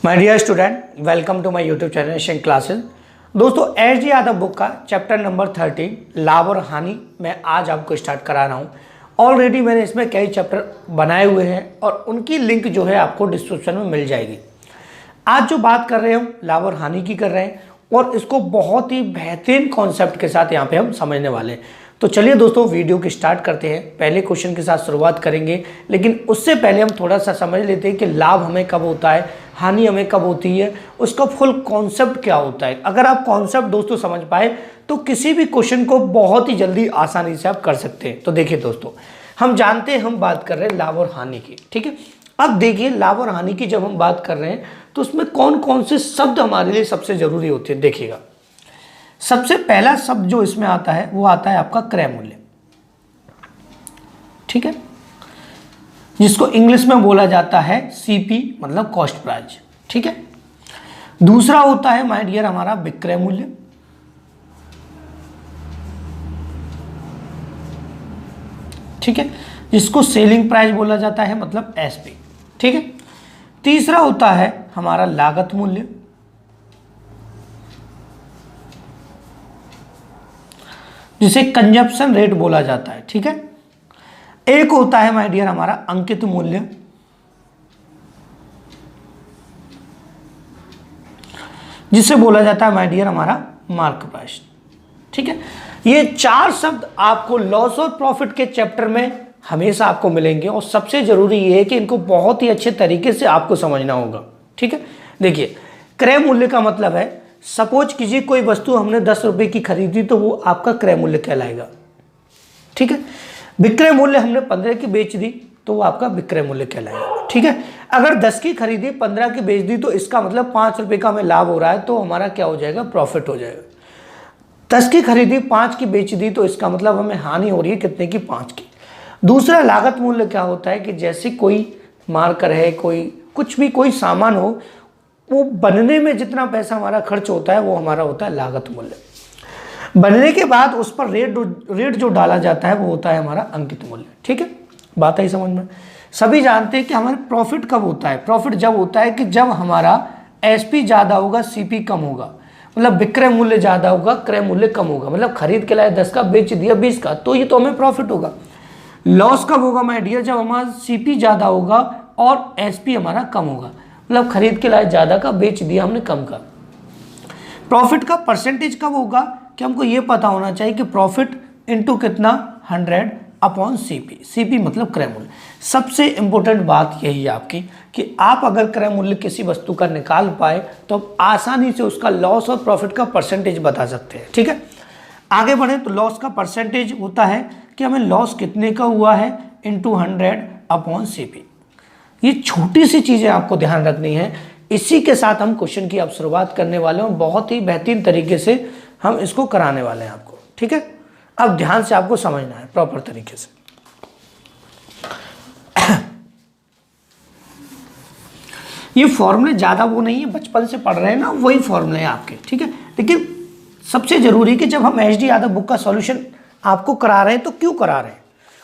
My dear student, welcome to my YouTube channel Asian classes. दोस्तों, H D Yadav book का chapter number 13 लाभ और हानि मैं आज आपको स्टार्ट करा रहा हूँ। ऑलरेडी मैंने इसमें कई चैप्टर बनाए हुए हैं और उनकी लिंक जो है आपको डिस्क्रिप्शन में मिल जाएगी। आज जो बात कर रहे हैं हम लाभ और हानि की कर रहे हैं और इसको बहुत ही बेहतरीन कॉन्सेप्ट के साथ यहाँ पे हम समझने वाले हैं। तो चलिए दोस्तों, वीडियो की स्टार्ट करते हैं। पहले क्वेश्चन के साथ शुरुआत करेंगे, लेकिन उससे पहले हम थोड़ा सा समझ लेते हैं कि लाभ हमें कब होता है, हानि हमें कब होती है, उसका फुल कॉन्सेप्ट क्या होता है। अगर आप कॉन्सेप्ट दोस्तों समझ पाए तो किसी भी क्वेश्चन को बहुत ही जल्दी आसानी से आप कर सकते हैं। तो देखिए दोस्तों, हम जानते हैं हम बात कर रहे हैं लाभ और हानि की, ठीक है। अब देखिए, लाभ और हानि की जब हम बात कर रहे हैं तो उसमें कौन कौन से शब्द हमारे लिए सबसे जरूरी होते हैं। देखिएगा, सबसे पहला शब्द जो इसमें आता है वो आता है आपका क्रय मूल्य, ठीक है, जिसको इंग्लिश में बोला जाता है सीपी, मतलब कॉस्ट प्राइस, ठीक है। दूसरा होता है माय डियर हमारा विक्रय मूल्य, ठीक है, जिसको सेलिंग प्राइस बोला जाता है, मतलब एसपी, ठीक है। तीसरा होता है हमारा लागत मूल्य, जिसे कंजप्शन रेट बोला जाता है, ठीक है। एक होता है माय डियर हमारा अंकित मूल्य, जिसे बोला जाता है माय डियर हमारा मार्क प्राइस, ठीक है। ये चार शब्द आपको लॉस और प्रॉफिट के चैप्टर में हमेशा आपको मिलेंगे और सबसे जरूरी ये है कि इनको बहुत ही अच्छे तरीके से आपको समझना होगा, ठीक है। देखिए, क्रय मूल्य का मतलब है, सपोज कीजिए कोई वस्तु हमने 10 रुपए की खरीदी तो वो आपका क्रय मूल्य कहलाएगा, ठीक है। विक्रय मूल्य हमने 15 की बेच दी तो वो आपका विक्रय मूल्य कहलाएगा, ठीक है। अगर 10 की खरीदी 15 की बेच दी तो इसका मतलब 5 रुपए का हमें लाभ हो रहा है, तो हमारा क्या हो जाएगा, प्रॉफिट हो जाएगा। 10 की खरीदी 5 की बेच दी तो इसका मतलब हमें हानि हो रही है, कितने की, 5 की। दूसरा लागत मूल्य क्या होता है कि जैसे कोई मार्कर है, कोई कुछ भी कोई सामान हो, वो बनने में जितना पैसा हमारा खर्च होता है वो हमारा होता है लागत मूल्य। बनने के बाद उस पर रेट जो डाला जाता है वो होता है हमारा अंकित मूल्य, ठीक है। बात आई समझ में। सभी जानते हैं कि हमारे प्रॉफिट कब होता है। प्रॉफिट जब होता है कि जब हमारा एसपी ज़्यादा होगा, सीपी कम होगा, मतलब विक्रय मूल्य ज़्यादा होगा, क्रय मूल्य कम होगा। मतलब खरीद के लाए 10 का, बेच दिया 20 का, तो ये तो हमें प्रॉफिट होगा। लॉस कब होगा माय डियर, जब हमारा सीपी ज़्यादा होगा और एसपी हमारा कम होगा, मतलब खरीद के लाए ज़्यादा का, बेच दिया हमने कम का। प्रॉफिट का परसेंटेज कब होगा कि हमको ये पता होना चाहिए कि प्रॉफिट इनटू कितना, 100 अपॉन सीपी। सीपी मतलब क्रय मूल्य। सबसे इंपॉर्टेंट बात यही है आपकी कि आप अगर क्रय मूल्य किसी वस्तु का निकाल पाए तो आप आसानी से उसका लॉस और प्रॉफिट का परसेंटेज बता सकते हैं, ठीक है। आगे बढ़े तो लॉस का परसेंटेज होता है कि हमें लॉस कितने का हुआ है, इनटू 100 अपॉन सीपी। ये छोटी सी चीज़ें आपको ध्यान रखनी है। इसी के साथ हम क्वेश्चन की अब शुरुआत करने वाले हैं। बहुत ही बेहतरीन तरीके से हम इसको कराने वाले हैं आपको, ठीक है। अब ध्यान से आपको समझना है प्रॉपर तरीके से। ये फॉर्मूले ज़्यादा वो नहीं है, बचपन से पढ़ रहे हैं ना, वही फॉर्मूले हैं आपके, ठीक है। लेकिन सबसे जरूरी कि जब हम एच डी यादव बुक का सॉल्यूशन आपको करा रहे हैं तो क्यों करा रहे हैं,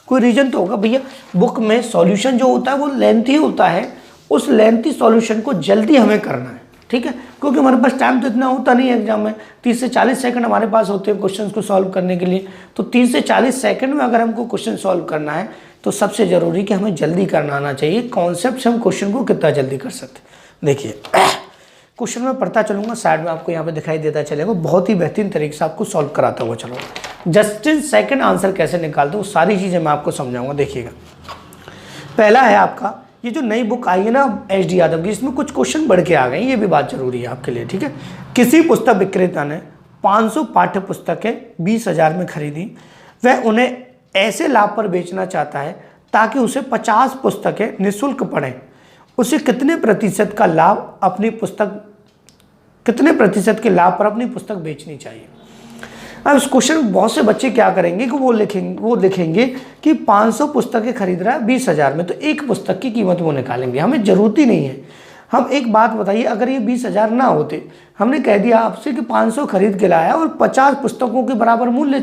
कोई रीजन तो होगा। भैया, बुक में सॉल्यूशन जो होता है वो लेंथी होता है, उस लेंथी सॉल्यूशन को जल्दी हमें करना है, ठीक है। क्योंकि हमारे पास टाइम तो इतना होता नहीं है एग्जाम में, 30 से 40 सेकंड हमारे पास होते हैं क्वेश्चन को सॉल्व करने के लिए। तो 30 से 40 सेकंड में अगर हमको क्वेश्चन सॉल्व करना है तो सबसे जरूरी कि हमें जल्दी करना आना चाहिए। कॉन्सेप्ट से हम क्वेश्चन को कितना जल्दी कर सकते हैं। देखिए, क्वेश्चन में पढ़ता चलूंगा, साइड में आपको यहाँ पे दिखाई देता चलेगा, बहुत ही बेहतरीन तरीके से आपको सॉल्व कराता हुआ चलो। जस्ट इन सेकंड आंसर कैसे निकालते हो, सारी चीज़ें मैं आपको समझाऊंगा। देखिएगा, पहला है आपका ये जो नई बुक आई है ना एच डी यादव की, इसमें कुछ क्वेश्चन बढ़ के आ गए, ये भी बात जरूरी है आपके लिए, ठीक है। किसी पुस्तक विक्रेता ने 500 पाठ्य पुस्तकें 20,000 में खरीदी, वह उन्हें ऐसे लाभ पर बेचना चाहता है ताकि उसे 50 पुस्तकें निःशुल्क पढ़ें। उसे कितने प्रतिशत का लाभ अपनी पुस्तक, कितने प्रतिशत के लाभ पर अपनी पुस्तक बेचनी चाहिए। अब इस क्वेश्चन में बहुत से बच्चे क्या करेंगे कि वो लिखेंगे कि 500 पुस्तकें खरीद रहा है 20,000 में, तो एक पुस्तक की कीमत वो निकालेंगे। हमें जरूरत ही नहीं है। हम एक बात बताइए, अगर ये 20,000 ना होते, हमने कह दिया आपसे कि 500 खरीद के लाया और 50 पुस्तकों के बराबर मूल्य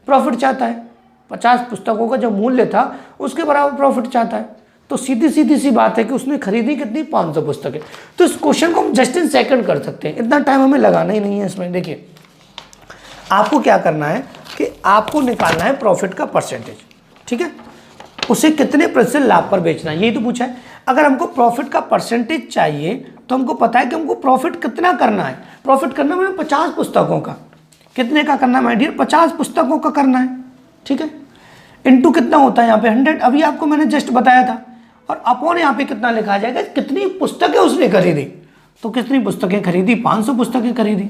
प्रॉफिट चाहता है, 50 पुस्तकों का जो मूल्य था उसके बराबर प्रॉफिट चाहता है, तो सीधी सीधी सी बात है कि उसने खरीदी कितनी, 500 पुस्तकें। तो इस क्वेश्चन को हम जस्ट इन सेकंड कर सकते हैं, इतना टाइम हमें लगाना ही नहीं है इसमें। देखिए आपको क्या करना है कि आपको निकालना है प्रॉफिट का परसेंटेज, ठीक है, उसे कितने प्रतिशत लाभ पर बेचना है, यही तो पूछा है। अगर हमको प्रॉफिट का परसेंटेज चाहिए तो हमको पता है कि हमको प्रॉफिट कितना करना है। प्रॉफिट करना है 50 पुस्तकों का। कितने का करना है माय डियर, 50 पुस्तकों का करना है, ठीक है। इनटू कितना होता है यहाँ पे 100, अभी आपको मैंने जस्ट बताया था। और अपॉन यहाँ पे कितना लिखा जाएगा, कितनी पुस्तकें उसने खरीदी। तो कितनी पुस्तकें खरीदी, 500 पुस्तकें खरीदी।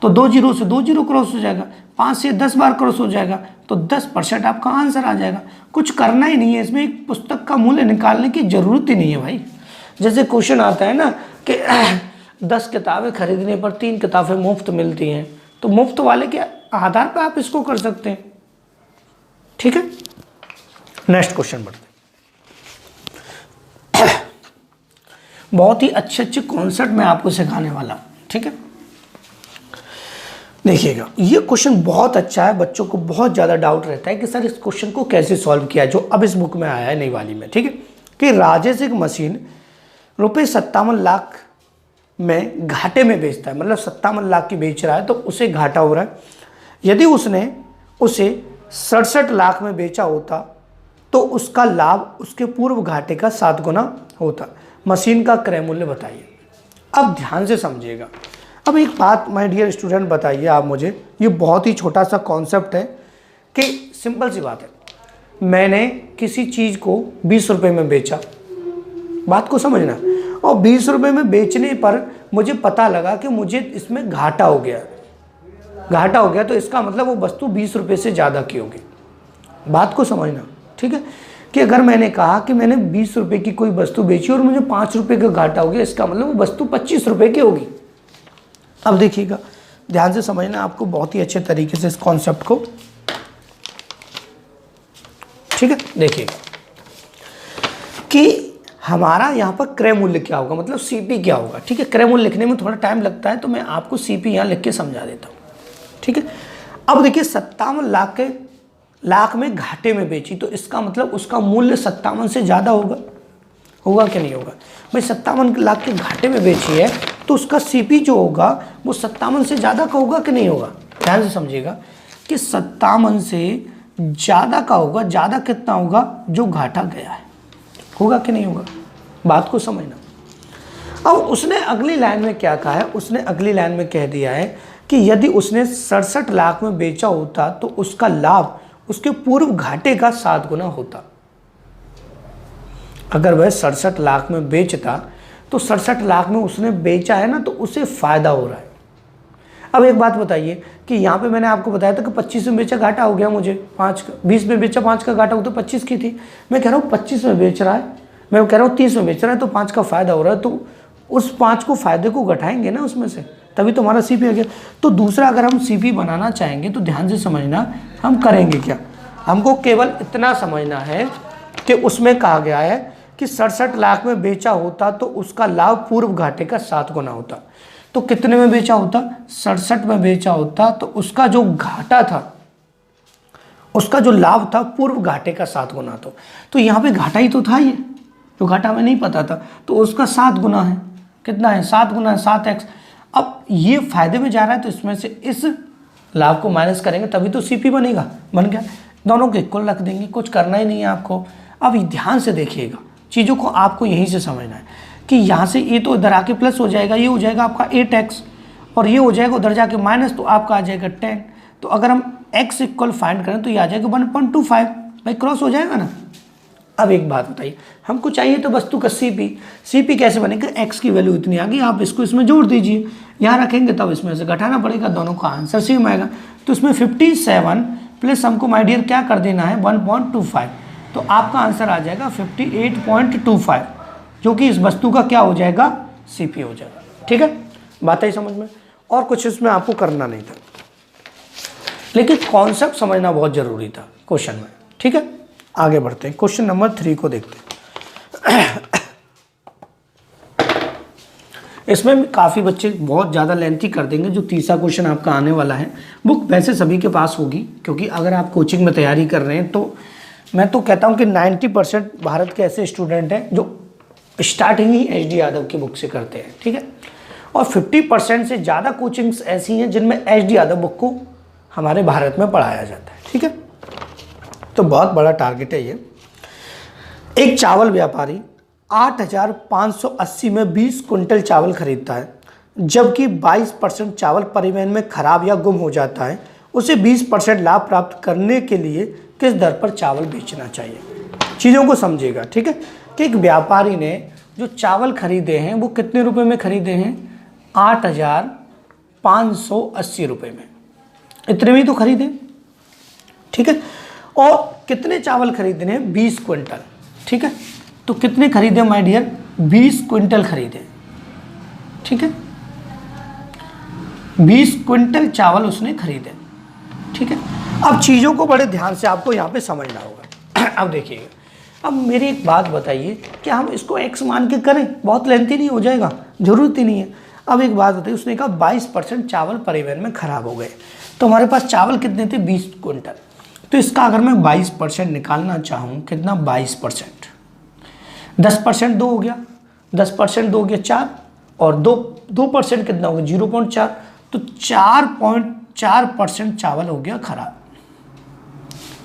तो 2 जीरो से 2 जीरो क्रॉस हो जाएगा, 5 से 10 बार क्रॉस हो जाएगा, तो 10% आपका आंसर आ जाएगा। कुछ करना ही नहीं है इसमें, एक पुस्तक का मूल्य निकालने की जरूरत ही नहीं है भाई। जैसे क्वेश्चन आता है ना कि 10 किताबें खरीदने पर 3 किताबें मुफ्त मिलती हैं, तो मुफ्त वाले के आधार पर आप इसको कर सकते हैं, ठीक है। नेक्स्ट क्वेश्चन बढ़ते हैं। बहुत ही अच्छे अच्छे कॉन्सेप्ट मैं आपको सिखाने वाला हूं, ठीक है। देखिएगा ये क्वेश्चन बहुत अच्छा है, बच्चों को बहुत ज़्यादा डाउट रहता है कि सर इस क्वेश्चन को कैसे सॉल्व किया, जो अब इस बुक में आया है नई वाली में, ठीक है। कि राजेश एक मशीन ₹57 लाख में घाटे में बेचता है, मतलब 57 लाख की बेच रहा है तो उसे घाटा हो रहा है। यदि उसने उसे 67 लाख में बेचा होता तो उसका लाभ उसके पूर्व घाटे का 7 गुना होता। मशीन का क्रय मूल्य बताइए। अब ध्यान से समझिएगा। अब एक बात माय डियर स्टूडेंट बताइए आप मुझे, ये बहुत ही छोटा सा कॉन्सेप्ट है कि सिंपल सी बात है, मैंने किसी चीज़ को 20 रुपये में बेचा, बात को समझना, और 20 रुपये में बेचने पर मुझे पता लगा कि मुझे इसमें घाटा हो गया। घाटा हो गया तो इसका मतलब वो वस्तु 20 रुपये से ज़्यादा की होगी। बात को समझना, ठीक है। कि अगर मैंने कहा कि मैंने 20 रुपये की कोई वस्तु बेची और मुझे 5 रुपये का घाटा हो गया, इसका मतलब वो वस्तु 25 रुपये की होगी। अब देखिएगा ध्यान से समझना आपको बहुत ही अच्छे तरीके से इस कॉन्सेप्ट को, ठीक है। देखिएगा कि हमारा यहाँ पर क्रय मूल्य क्या होगा, मतलब सीपी क्या होगा, ठीक है। क्रय मूल्य लिखने में थोड़ा टाइम लगता है तो मैं आपको सीपी यहाँ लिख के समझा देता हूँ, ठीक है। अब देखिए 57 लाख में घाटे में बेची तो इसका मतलब उसका मूल्य 57 से ज़्यादा होगा कि नहीं होगा भाई। 57 लाख के घाटे में बेची है तो उसका सीपी जो होगा वो 57 से ज़्यादा का होगा कि नहीं होगा। ध्यान से समझिएगा कि 57 से ज़्यादा का होगा। ज़्यादा कितना होगा, जो घाटा गया है, होगा कि नहीं होगा। बात को समझना। अब उसने अगली लाइन में क्या कहा है, उसने अगली लाइन में कह दिया है कि यदि उसने 67 लाख में बेचा होता तो उसका लाभ उसके पूर्व घाटे का 7 गुना होता। अगर वह 67 लाख में बेचता तो 67 लाख में उसने बेचा है ना, तो उसे फ़ायदा हो रहा है। अब एक बात बताइए कि यहाँ पे मैंने आपको बताया था कि 25 में बेचा घाटा हो गया मुझे, 5 का 20 में बेचा 5 का घाटा हो तो 25 की थी। मैं कह रहा हूँ 25 में बेच रहा है, मैं कह रहा हूँ 30 में बेच रहा है तो 5 का फ़ायदा हो रहा है, तो उस 5 को फ़ायदे को घटाएंगे ना उसमें से, तभी तो हमारा सीपी आ गया। तो दूसरा अगर हम सीपी बनाना चाहेंगे तो ध्यान से समझना, हम करेंगे क्या, हमको केवल इतना समझना है कि उसमें कहा गया है कि 67 लाख में बेचा होता तो उसका लाभ पूर्व घाटे का 7 गुना होता। तो कितने में बेचा होता, 67 में बेचा होता तो उसका जो घाटा था, उसका जो लाभ था पूर्व घाटे का 7 गुना था। तो यहाँ पे घाटा ही तो था, ये तो घाटा हमें नहीं पता था, तो उसका 7 गुना है। कितना है, 7 गुना है 7x। अब ये फायदे में जा रहा है तो इसमें से इस लाभ को माइनस करेंगे तभी तो सीपी बनेगा। बन गया, दोनों के इक्वल रख देंगे, कुछ करना ही नहीं है आपको। अब ध्यान से देखिएगा, चीज़ों को आपको यहीं से समझना है कि यहाँ से ये तो इधर आके प्लस हो जाएगा, ये हो जाएगा आपका 8x, और ये हो जाएगा उधर जाके माइनस, तो आपका आ जाएगा 10। तो अगर हम x इक्वल फाइंड करें तो ये आ जाएगा 1.25, भाई क्रॉस हो जाएगा ना। अब एक बात बताइए, हमको चाहिए तो वस्तु का सीपी कैसे बनेगा, x की वैल्यू इतनी आ गई, आप इसको इसमें जोड़ दीजिए, यहाँ रखेंगे तब इसमें से घटाना पड़ेगा, दोनों का आंसर सेम आएगा। तो इसमें 57 प्लस हमको माय डियर क्या कर देना है 1.25, तो आपका आंसर आ जाएगा 58.25, जो कि इस वस्तु का क्या हो जाएगा, सीपी हो जाएगा। ठीक है, बात है समझ में, और कुछ इसमें आपको करना नहीं था, लेकिन कॉन्सेप्ट समझना बहुत जरूरी था क्वेश्चन में। ठीक है, आगे बढ़ते हैं, क्वेश्चन नंबर 3 को देखते हैं। इसमें काफ़ी बच्चे बहुत ज़्यादा लेंथी कर देंगे, जो तीसरा क्वेश्चन आपका आने वाला है। बुक वैसे सभी के पास होगी, क्योंकि अगर आप कोचिंग में तैयारी कर रहे हैं तो मैं तो कहता हूं कि 90% भारत के ऐसे स्टूडेंट हैं जो स्टार्टिंग ही एच डी यादव की बुक से करते हैं, ठीक है। और 50% से ज़्यादा कोचिंग्स ऐसी हैं जिनमें एच डी यादव बुक को हमारे भारत में पढ़ाया जाता है, ठीक है। तो बहुत बड़ा टारगेट है ये। एक चावल व्यापारी 8,580 में 20 कुंटल चावल खरीदता है, जबकि 22% चावल परिवहन में खराब या गुम हो जाता है। उसे 20% लाभ प्राप्त करने के लिए किस दर पर चावल बेचना चाहिए? चीज़ों को समझिएगा, ठीक है। कि एक व्यापारी ने जो चावल खरीदे हैं वो कितने रुपए में खरीदे हैं? 8,580 रुपये में। इतने में ही तो खरीदे, ठीक है। और कितने चावल खरीदने हैं? 20 क्विंटल, ठीक है। तो कितने खरीदे माय डियर? 20 क्विंटल खरीदे, ठीक है। 20 क्विंटल चावल उसने खरीदे, ठीक है। अब चीज़ों को बड़े ध्यान से आपको यहाँ पे समझना होगा। अब देखिएगा, अब मेरी एक बात बताइए कि हम इसको x मान के करें? बहुत लेंथी नहीं हो जाएगा? जरूरत ही नहीं है। अब एक बात बताइए, उसने कहा 22% चावल परिवहन में खराब हो गए, तो हमारे पास चावल कितने थे? 20 क्विंटल। तो इसका अगर मैं 22% निकालना चाहूँ, कितना? 22%, 10% 2 हो गया, 10% 2 हो गया 4, और 2% कितना हो गया? 0.4। तो 4.4% चावल हो गया खराब,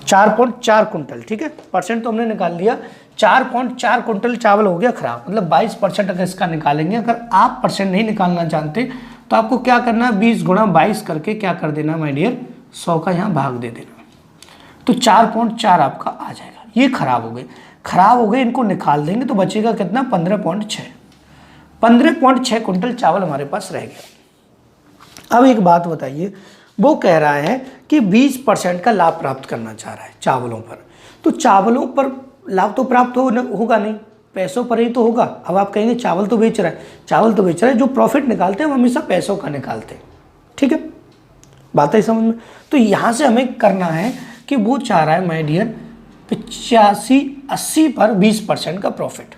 4.4 कुंटल, ठीक है। परसेंट तो हमने निकाल लिया, 4.4 कुंटल चावल हो गया खराब। मतलब 22% अगर इसका निकालेंगे। अगर आप परसेंट नहीं निकालना जानते तो आपको क्या करना है? 20 गुणा 22 करके क्या कर देना माय डियर? 100 का यहाँ भाग दे देना, तो 4.4 आपका आ जाएगा। ये खराब हो गए, खराब हो गए, इनको निकाल देंगे तो बचेगा कितना? 15.6। 15.6 कुंटल चावल हमारे पास रह गया। अब एक बात बताइए, वो कह रहा है कि 20% का लाभ प्राप्त करना चाह रहा है चावलों पर। तो चावलों पर लाभ तो प्राप्त होगा नहीं, पैसों पर ही तो होगा। अब आप कहेंगे चावल तो बेच रहा है, चावल तो बेच रहा है, जो प्रॉफिट निकालते हैं हम हमेशा पैसों का निकालते हैं, ठीक है। बात है समझ में? तो यहाँ से हमें करना है कि वो चाह रहा है माय डियर 85-80 पर 20% का प्रॉफिट।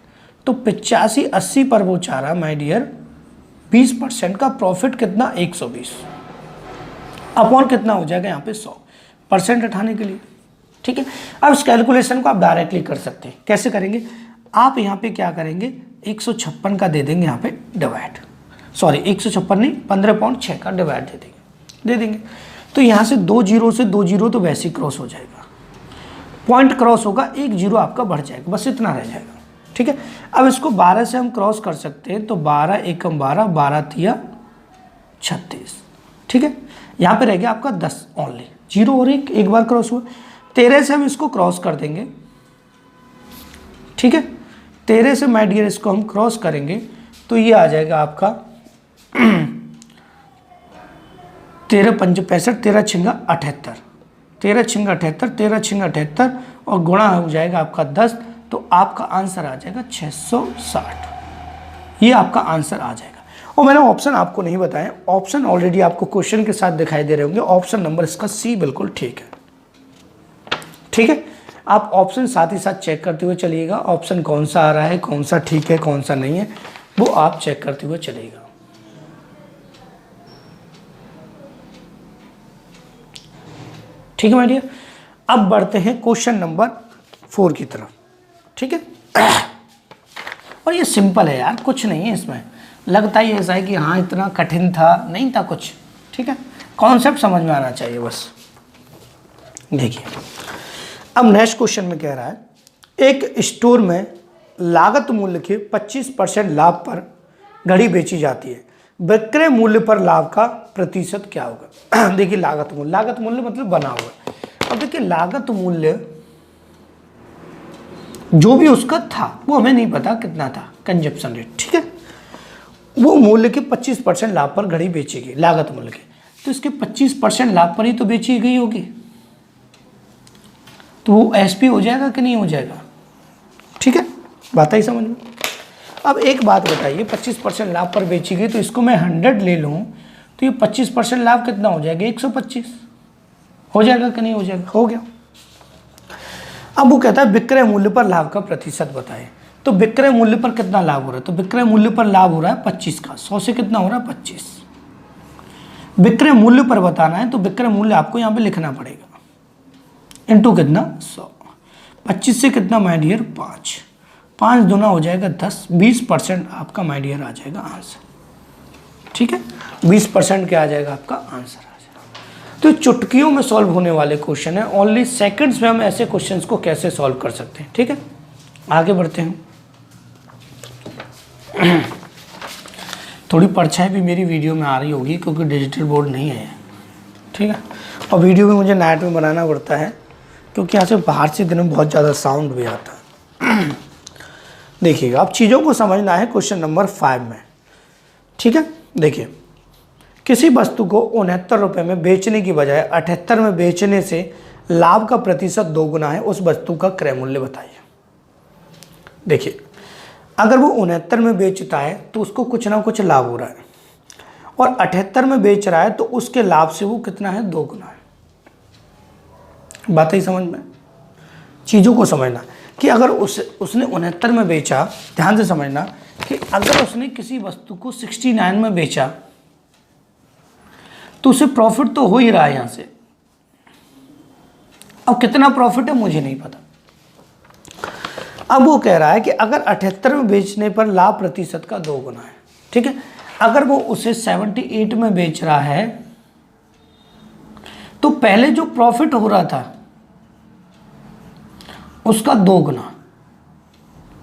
तो 85-80 पर वो चाह रहा है माय डियर 20% का प्रॉफिट। कितना? 120 अपॉन कितना हो जाएगा यहाँ पे? 100% हटाने के लिए, ठीक है। अब इस कैलकुलेशन को आप डायरेक्टली कर सकते हैं। कैसे करेंगे? आप यहाँ पे क्या करेंगे? 156 का दे देंगे यहाँ पे डिवाइड, सॉरी 156 नहीं, 15.6 का डिवाइड दे देंगे। तो यहाँ से 2 जीरो से 2 जीरो तो वैसे ही क्रॉस हो जाएगा, पॉइंट क्रॉस होगा, 1 जीरो आपका बढ़ जाएगा, बस इतना रह जाएगा, ठीक है। अब इसको 12 से हम क्रॉस कर सकते हैं, तो 12 एकम 12, 12 तिया 36, ठीक है। यहाँ पे रह गया आपका 10 ओनली, जीरो और एक बार क्रॉस हुआ। 13 से हम इसको क्रॉस कर देंगे, ठीक है। 13 से माय डियर इसको हम क्रॉस करेंगे तो ये आ जाएगा आपका 13 पंच 65, 13 छिंगा 78, 13 छिंगा 78, 13 छिंगा 78 और गुणा हो जाएगा आपका 10, तो आपका आंसर आ जाएगा 660। ये आपका आंसर आ जाएगा। और मैंने ऑप्शन आपको नहीं बताया, ऑप्शन ऑलरेडी आपको क्वेश्चन के साथ दिखाई दे रहे होंगे। ऑप्शन नंबर इसका सी बिल्कुल ठीक है, ठीक है। आप ऑप्शन साथ ही साथ चेक करते हुए चलिएगा, ऑप्शन कौन सा आ रहा है, कौन सा ठीक है, कौन सा नहीं है, वो आप चेक करते हुए चलिएगा। ठीक है माय डियर। अब बढ़ते हैं क्वेश्चन नंबर 4 की तरफ, ठीक है। और ये सिंपल है यार, कुछ नहीं है इसमें, लगता ही ऐसा है कि हाँ इतना कठिन था, नहीं था कुछ, ठीक है। कॉन्सेप्ट समझ में आना चाहिए बस। देखिए अब नेक्स्ट क्वेश्चन में कह रहा है, एक स्टोर में लागत मूल्य के 25% लाभ पर घड़ी बेची जाती है, विक्रय मूल्य पर लाभ का प्रतिशत क्या होगा? देखिए लागत मूल्य मतलब बना हुआ है। अब देखिए लागत मूल्य जो भी उसका था वो हमें नहीं पता कितना था, कंजप्शन रेट, ठीक है। वो मूल्य के 25% लाभ पर घड़ी बेची गई, लागत मूल्य के, तो इसके 25% लाभ पर ही तो बेची गई होगी, तो वो एसपी हो जाएगा कि नहीं हो जाएगा? ठीक है, बात आई समझ में। अब एक बात बताइए, 25% लाभ पर बेची गई, तो इसको मैं 100 ले लूँ तो ये 25% लाभ कितना हो जाएगा? 125 हो जाएगा कि नहीं हो जाएगा? हो गया। अब वो कहता है विक्रय मूल्य पर लाभ का प्रतिशत बताएं। तो विक्रय मूल्य पर कितना लाभ हो रहा है? तो विक्रय मूल्य पर लाभ हो रहा है 25 का, 100 से कितना हो रहा है? 25। विक्रय मूल्य पर बताना है तो विक्रय मूल्य आपको यहाँ पे लिखना पड़ेगा, इनटू कितना? 100। 25 से कितना माय डियर 5, 5 दूना हो जाएगा 10, 20% आपका माय डियर आ जाएगा आंसर। ठीक है, 20% क्या आ जाएगा आपका आंसर आ जाएगा। तो चुटकियों में सॉल्व होने वाले क्वेश्चन है, ओनली सेकंड्स में हम ऐसे क्वेश्चंस को कैसे सॉल्व कर सकते हैं। ठीक है, आगे बढ़ते हैं। थोड़ी परछाई भी मेरी वीडियो में आ रही होगी क्योंकि डिजिटल बोर्ड नहीं है। ठीक है, और वीडियो भी मुझे नाइट में बनाना पड़ता है क्योंकि यहाँ से बाहर से दिन में बहुत ज़्यादा साउंड भी आता है। देखिएगा, अब चीज़ों को समझना है क्वेश्चन नंबर 5 में। ठीक है, देखिए, किसी वस्तु को 69 रुपये में बेचने की बजाय 78 में बेचने से लाभ का प्रतिशत 2 गुना है, उस वस्तु का क्रय मूल्य बताइए। देखिए, अगर वो 69 में बेचता है तो उसको कुछ ना कुछ लाभ हो रहा है, और 78 में बेच रहा है तो उसके लाभ से वो कितना है 2 गुना है। बात ही समझ में, चीज़ों को समझना कि अगर उसने 69 में बेचा, ध्यान से समझना कि अगर उसने किसी वस्तु को 69 में बेचा तो उसे प्रॉफिट तो हो ही रहा है यहाँ से। अब कितना प्रॉफिट है मुझे नहीं पता। अब वो कह रहा है कि अगर 78 में बेचने पर लाभ प्रतिशत का 2 गुना है। ठीक है, अगर वो उसे 78 में बेच रहा है तो पहले जो प्रॉफिट हो रहा था उसका 2 गुना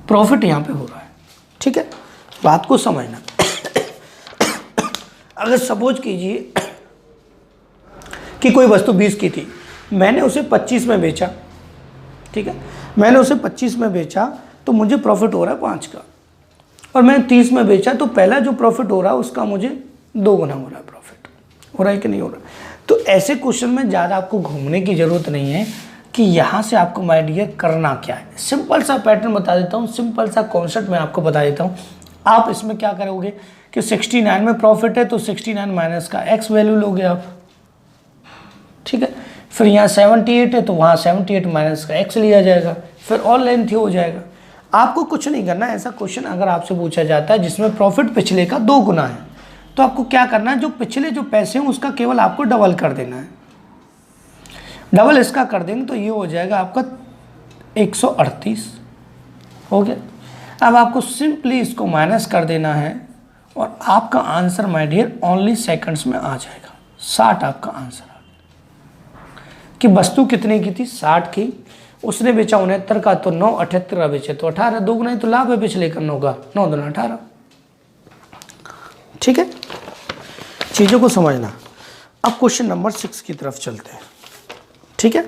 प्रॉफिट यहां पे हो रहा है। ठीक है, बात को समझना। अगर सपोज कीजिए कि कोई वस्तु 20 की थी, मैंने उसे 25 में बेचा। ठीक है, मैंने उसे 25 में बेचा तो मुझे प्रॉफिट हो रहा है 5 का, और मैंने 30 में बेचा तो पहला जो प्रॉफिट हो रहा है उसका मुझे 2 गुना हो रहा है। प्रॉफिट हो रहा है कि नहीं हो रहा? तो ऐसे क्वेश्चन में ज़्यादा आपको घूमने की ज़रूरत नहीं है कि यहाँ से आपको माय डियर करना क्या है। सिंपल सा पैटर्न बता देता हूँ, सिंपल सा कॉन्सेप्ट मैं आपको बता देता हूँ। आप इसमें क्या करोगे कि 69 में प्रॉफिट है तो 69 माइनस का एक्स वैल्यू लोगे आप। ठीक है, फिर यहाँ 78 है तो वहाँ 78 माइनस का एक्स लिया जाएगा, फिर और लेंथ हो जाएगा। आपको कुछ नहीं करना। ऐसा क्वेश्चन अगर आपसे पूछा जाता है जिसमें प्रॉफिट पिछले का 2 गुना है तो आपको क्या करना है, जो पिछले जो पैसे हैं उसका केवल आपको डबल कर देना है। डबल इसका कर देंगे तो ये हो जाएगा आपका 138 हो गया। अब आपको सिंपली इसको माइनस कर देना है और आपका answer my dear only seconds में आ जाएगा। 60 आपका आंसर कि वस्तु कितने की थी 60 की, उसने बेचा 69 का तो 9, 78 का बेचे तो 18, 2 गुना ही तो लाभ है पिछले का 9 का, 9 दूना 18। ठीक है, चीज़ों को समझना। अब क्वेश्चन नंबर 6 की तरफ चलते हैं। ठीक है,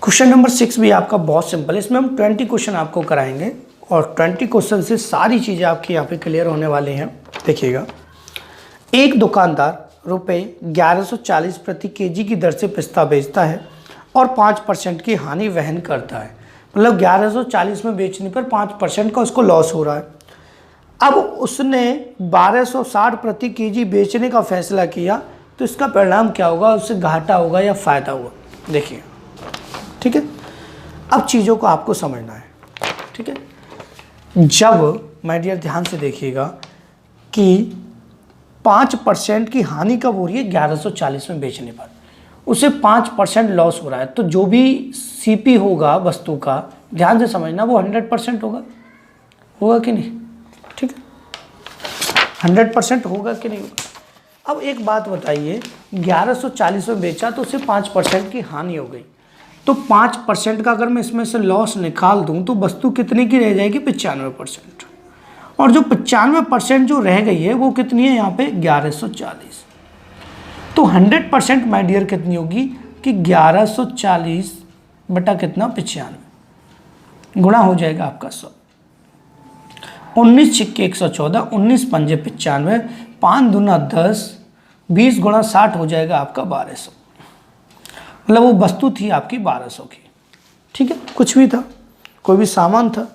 क्वेश्चन नंबर 6 भी आपका बहुत सिंपल है। इसमें हम 20 क्वेश्चन आपको कराएंगे और 20 क्वेश्चन से सारी चीज़ें आपकी यहाँ पे क्लियर होने वाली हैं। देखिएगा, एक दुकानदार रुपये 1140 प्रति केजी की दर से पिस्ता बेचता है और 5% की हानि वहन करता है। मतलब 1140 में बेचने पर 5% का उसको लॉस हो रहा है। अब उसने 1260 प्रति केजी बेचने का फैसला किया तो इसका परिणाम क्या होगा, उससे घाटा होगा या फ़ायदा होगा। देखिए, ठीक है, अब चीज़ों को आपको समझना है। ठीक है, जब माय डियर ध्यान से देखिएगा कि 5% की हानि कब हो रही है 1140 में बेचने पर, उसे 5% लॉस हो रहा है, तो जो भी सीपी होगा वस्तु का, ध्यान से समझना, वो 100% होगा कि नहीं। ठीक है, 100% होगा कि नहीं होगा। अब एक बात बताइए, 1140 में बेचा तो उसे 5% की हानि हो गई, तो 5% का अगर मैं इसमें से लॉस निकाल दूं तो वस्तु कितने की रह जाएगी 95%, और जो 95% जो रह गई है वो कितनी है यहाँ पे 1140। तो 100% माय डियर कितनी होगी कि 1140 बटा कितना 95 गुणा हो जाएगा आपका 100। 19 छिक्के 114, 19 पंजे 95, 5 दूना 10, 20 गुणा 60 हो जाएगा आपका 1200। मतलब वो वस्तु थी आपकी 1200 की। ठीक है, कुछ भी था, कोई भी सामान था,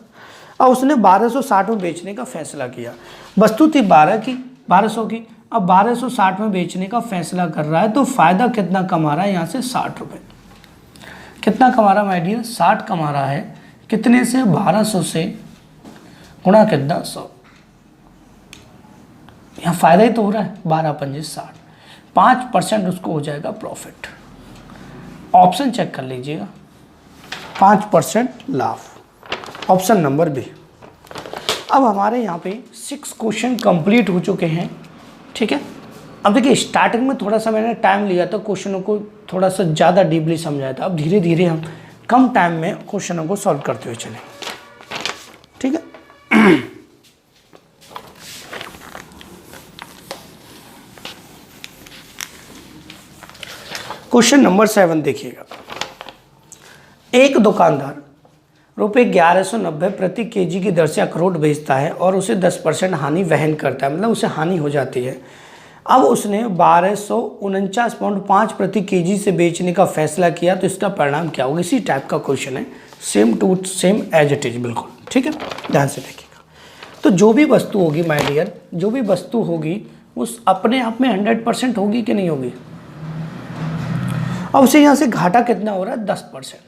और उसने 1260 में बेचने का फैसला किया। वस्तु थी 1200 की, अब 1260 में बेचने का फैसला कर रहा है, तो फ़ायदा कितना कमा रहा है यहाँ से 60 रुपये। कितना कमा रहा है माय डियर 60 कमा रहा है। कितने से 1200 से गुणा कितना 100। यहाँ फायदा ही तो हो रहा है, 12 पंजे 60, 5% उसको हो जाएगा प्रॉफिट। ऑप्शन चेक कर लीजिएगा, 5% लाभ, ऑप्शन नंबर बी। अब हमारे यहाँ पे 6 क्वेश्चन कंप्लीट हो चुके हैं, ठीक है। अब देखिए स्टार्टिंग में थोड़ा सा मैंने टाइम लिया था, क्वेश्चनों को थोड़ा सा ज़्यादा डीपली समझाया था। अब धीरे धीरे हम कम टाइम में क्वेश्चनों को सॉल्व करते हुए चलें, ठीक है। क्वेश्चन नंबर 7 देखिएगा। एक दुकानदार रुपये 1190 प्रति केजी की दर से अखरोट बेचता है और उसे 10% हानि वहन करता है, मतलब उसे हानि हो जाती है। अब उसने 1249.5 प्रति केजी से बेचने का फैसला किया, तो इसका परिणाम क्या होगा। इसी टाइप का क्वेश्चन है, same to same as it is, बिल्कुल, ठीक है। ध्यान से देखिएगा। तो जो भी वस्तु होगी माय डियर, जो भी वस्तु होगी उस अपने आप में 100% होगी कि नहीं होगी। अब उसे यहाँ से घाटा कितना हो रहा है, 10%।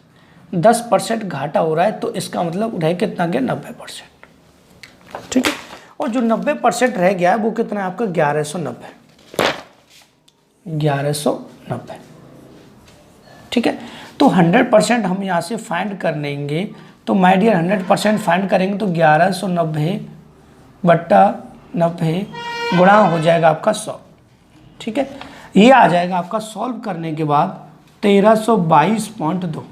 10% घाटा हो रहा है, तो इसका मतलब रह कितना गया, 90%, ठीक है। और जो 90% रह गया है वो कितना है आपका, 1190, 1190, ठीक है। तो 100% हम यहाँ से फाइंड कर लेंगे, तो माय डियर 100% फाइंड करेंगे तो 1190 बट्टा 90 गुणा हो जाएगा आपका 100, ठीक है। ये आ जाएगा आपका सॉल्व करने के बाद 1322.2।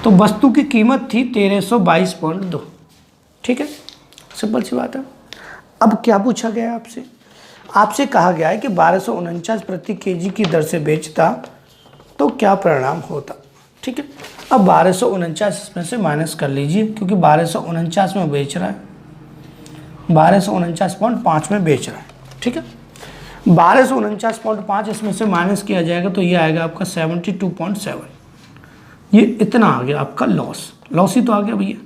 तो वस्तु की कीमत थी 1322.2, ठीक है। सिंपल सी बात है। अब क्या पूछा गया है आपसे, आपसे कहा गया है कि 1249 प्रति केजी की दर से बेचता तो क्या परिणाम होता, ठीक है। अब 1249 इसमें से माइनस कर लीजिए, क्योंकि 1249 में बेच रहा है, 1249.5 में बेच रहा है, ठीक है। 1249.5 इसमें से माइनस किया जाएगा तो ये आएगा आपका 72.7। ये इतना आ गया आपका लॉस, लॉस ही तो आ गया भैया।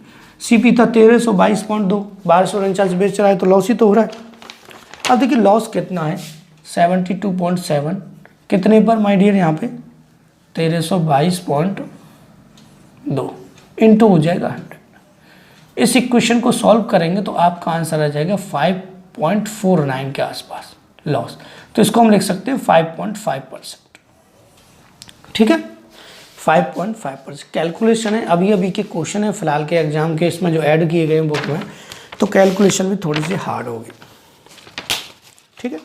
सीपी था 1322.2, 1249 बेच रहा है तो लॉस ही तो हो रहा है। अब देखिए लॉस कितना है, 72.7 कितने पर माय डियर, यहाँ पे 1322.2 इंटू हो जाएगा 100। इस इक्वेशन को सॉल्व करेंगे तो आपका आंसर आ जाएगा 5.49 के आसपास लॉस। तो इसको हम लिख सकते हैं 5.5%, ठीक है। 5.5% कैलकुलेशन है, अभी अभी के क्वेश्चन है फिलहाल के एग्जाम के, इसमें जो ऐड किए गए बुक में, तो कैलकुलेशन भी थोड़ी सी हार्ड होगी, ठीक है।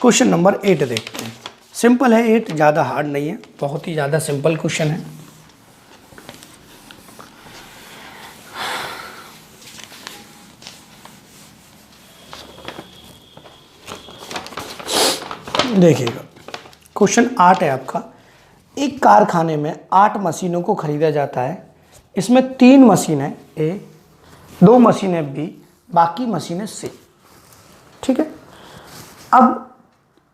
क्वेश्चन नंबर 8 देखते हैं। सिंपल है 8, ज़्यादा हार्ड नहीं है, बहुत ही ज़्यादा सिंपल क्वेश्चन है। देखिएगा क्वेश्चन 8 है आपका। एक कारखाने में 8 मशीनों को खरीदा जाता है। इसमें 3 मशीनें ए, 2 मशीनें बी, बाकी मशीनें सी, ठीक है। अब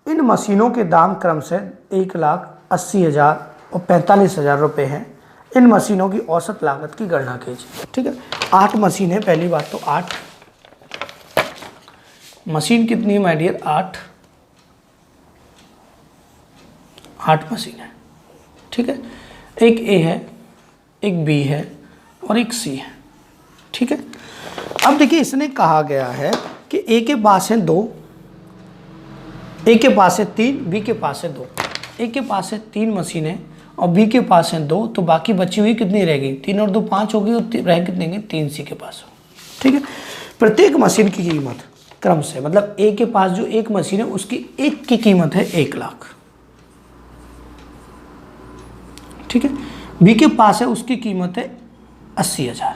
इन मशीनों के दाम क्रम से 1,80,000 और 45,000 रुपये हैं। इन मशीनों की औसत लागत की गणना कीजिए, ठीक है। 8 मशीनें, पहली बात तो 8 मशीन कितनी है माय डियर, 8 मशीन है, ठीक है। एक ए है, एक बी है और एक सी है, ठीक है। अब देखिए इसने कहा गया है कि ए के पास है 2, ए के पास है 3, बी के पास है 2। ए के पास है 3 मशीनें और बी के पास है 2, तो बाकी बची हुई कितनी रहेगी, 3 और 2 5 होगी और रह कितने गए 3 सी के पास, ठीक है। प्रत्येक मशीन की कीमत क्रम से, मतलब ए के पास जो एक मशीन है उसकी एक की कीमत है 1 लाख, ठीक है। बी के पास है उसकी कीमत है 80,000,